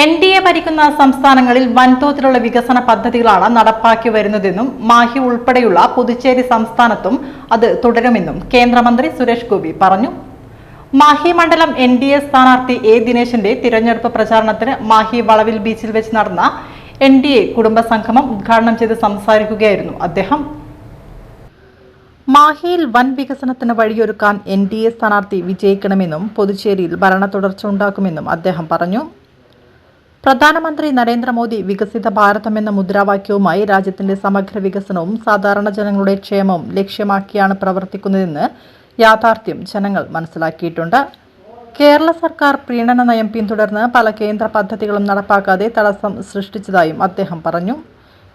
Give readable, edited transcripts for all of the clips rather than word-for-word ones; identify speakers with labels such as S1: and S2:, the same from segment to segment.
S1: NDA ഭരിക്കുന്ന സംസ്ഥാനങ്ങളിൽ വൻതോതിലുള്ള വികസന പദ്ധതികളാണ് നടപ്പാക്കി വരുന്നതെന്നും മാഹി ഉൾപ്പെടെയുള്ള പുതുച്ചേരി സംസ്ഥാനത്തും അത് തുടരുമെന്നും കേന്ദ്രമന്ത്രി സുരേഷ് ഗോപി പറഞ്ഞു. മാഹി മണ്ഡലം NDA സ്ഥാനാർത്ഥി A. ദിനേശിന്റെ തിരഞ്ഞെടുപ്പ് പ്രചാരണത്തിന് മാഹി വളവിൽ ബീച്ചിൽ വെച്ച് നടന്ന NDA കുടുംബസംഗമം ഉദ്ഘാടനം ചെയ്ത് സംസാരിക്കുകയായിരുന്നു അദ്ദേഹം. മാഹിയിൽ വൻ വികസനത്തിന് വഴിയൊരുക്കാൻ NDA സ്ഥാനാർത്ഥി വിജയിക്കണമെന്നും പുതുച്ചേരിയിൽ ഭരണ തുടർച്ച ഉണ്ടാക്കുമെന്നും അദ്ദേഹം പറഞ്ഞു. പ്രധാനമന്ത്രി നരേന്ദ്രമോദി വികസിത ഭാരതം എന്ന മുദ്രാവാക്യവുമായി രാജ്യത്തിന്റെ സമഗ്ര വികസനവും സാധാരണ ജനങ്ങളുടെ ക്ഷേമവും ലക്ഷ്യമാക്കിയാണ് പ്രവർത്തിക്കുന്നതെന്ന് യാഥാർത്ഥ്യം ജനങ്ങൾ മനസ്സിലാക്കിയിട്ടുണ്ട്. കേരള സർക്കാർ പ്രീണന നയം പിന്തുടർന്ന് പല കേന്ദ്ര പദ്ധതികളും നടപ്പാക്കാതെ തടസ്സം സൃഷ്ടിച്ചതായും അദ്ദേഹം പറഞ്ഞു.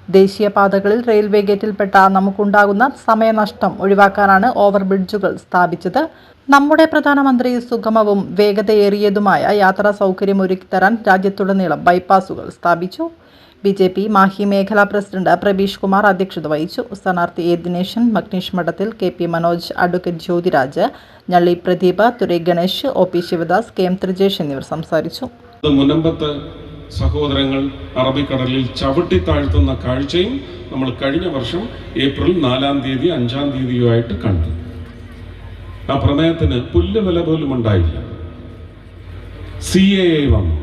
S1: ദേശീയപാതകളിൽ റെയിൽവേ ഗേറ്റിൽപ്പെട്ട നമുക്കുണ്ടാകുന്ന സമയനഷ്ടം ഒഴിവാക്കാനാണ് ഓവർ ബ്രിഡ്ജുകൾ സ്ഥാപിച്ചത്. നമ്മുടെ പ്രധാനമന്ത്രി സുഗമവും വേഗതയേറിയതുമായ യാത്രാ സൗകര്യം ഒരുക്കിത്തരാൻ രാജ്യത്തുടനീളം ബൈപ്പാസുകൾ സ്ഥാപിച്ചു. BJP മാഹി മേഖലാ പ്രസിഡന്റ് പ്രബീഷ് കുമാർ അധ്യക്ഷത വഹിച്ചു. സ്ഥാനാർത്ഥി A. Dineshan, Magnish Madathil, KP Manoj, advocate Jyothiraj, Njalli Pradeep, Thurai Ganesh, OP Sivadas, KM Thrijesh എന്നിവർ സംസാരിച്ചു.
S2: സഹോദരങ്ങൾ അറബിക്കടലിൽ ചവിട്ടി താഴ്ത്തുന്ന കാഴ്ചയും നമ്മൾ കഴിഞ്ഞ വർഷം ഏപ്രിൽ 4-ാം തീയതി 5-ാം തീയതിയുമായിട്ട് കണ്ടു. ആ പ്രമേയത്തിന് പുല്ലുവില പോലും ഉണ്ടായില്ല. CAA വന്നു.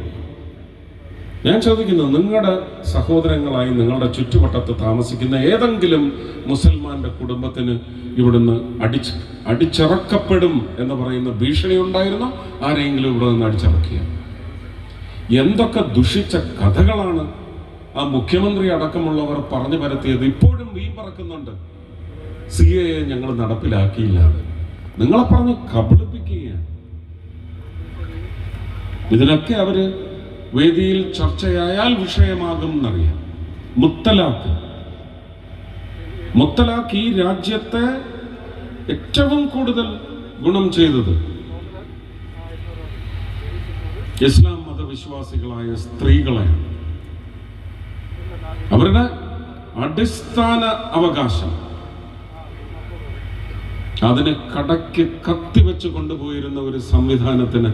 S2: ഞാൻ ചോദിക്കുന്നു, നിങ്ങളുടെ സഹോദരങ്ങളായി നിങ്ങളുടെ ചുറ്റുവട്ടത്ത് താമസിക്കുന്ന ഏതെങ്കിലും മുസൽമാന്റെ കുടുംബത്തിന് ഇവിടുന്ന് അടിച്ചിറക്കപ്പെടും എന്ന് പറയുന്ന ഭീഷണി ഉണ്ടായിരുന്നോ? ആരെങ്കിലും ഇവിടെ നിന്ന് അടിച്ചിറക്കിയ എന്തൊക്കെ ദുഷിച്ച കഥകളാണ് ആ മുഖ്യമന്ത്രി അടക്കമുള്ളവർ പറഞ്ഞു പരത്തിയത്. ഇപ്പോഴും വീ പറക്കുന്നുണ്ട്. CAA ഞങ്ങൾ നടപ്പിലാക്കിയില്ല. നിങ്ങളെ പറഞ്ഞ് കബളിപ്പിക്കുകയാണ്. ഇതിനൊക്കെ അവര് വേദിയിൽ ചർച്ചയായാൽ വിഷയമാകും എന്നറിയാം. മുത്തലാഖ് ഈ രാജ്യത്തെ ഏറ്റവും കൂടുതൽ ഗുണം ചെയ്തത് ഇസ്ലാം മതവിശ്വാസികളായ സ്ത്രീകളെയാണ്. അവരുടെ അടിസ്ഥാന അവകാശം അതിനെ കടയ്ക്ക് കത്തിവെച്ച് കൊണ്ടുപോയിരുന്ന ഒരു സംവിധാനത്തിന്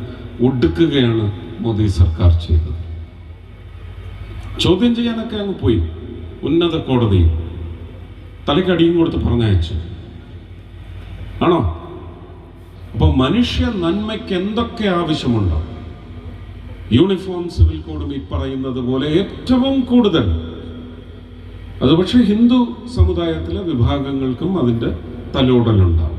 S2: ഒടുക്കുകയാണ് മോദി സർക്കാർ ചെയ്തത്. ചോദ്യം ചെയ്യാനൊക്കെ അങ്ങ് പോയി. ഉന്നത കോടതി തലക്കടിയും കൊടുത്ത് പറഞ്ഞയച്ചു. ആണോ? അപ്പൊ മനുഷ്യ നന്മയ്ക്ക് എന്തൊക്കെ ആവശ്യമുണ്ടോ? യൂണിഫോം സിവിൽ കോഡും ഈ പറയുന്നത് പോലെ ഏറ്റവും കൂടുതൽ അത് പക്ഷേ ഹിന്ദു സമുദായത്തിലെ വിഭാഗങ്ങൾക്കും അതിൻ്റെ തലോടലുണ്ടാവും.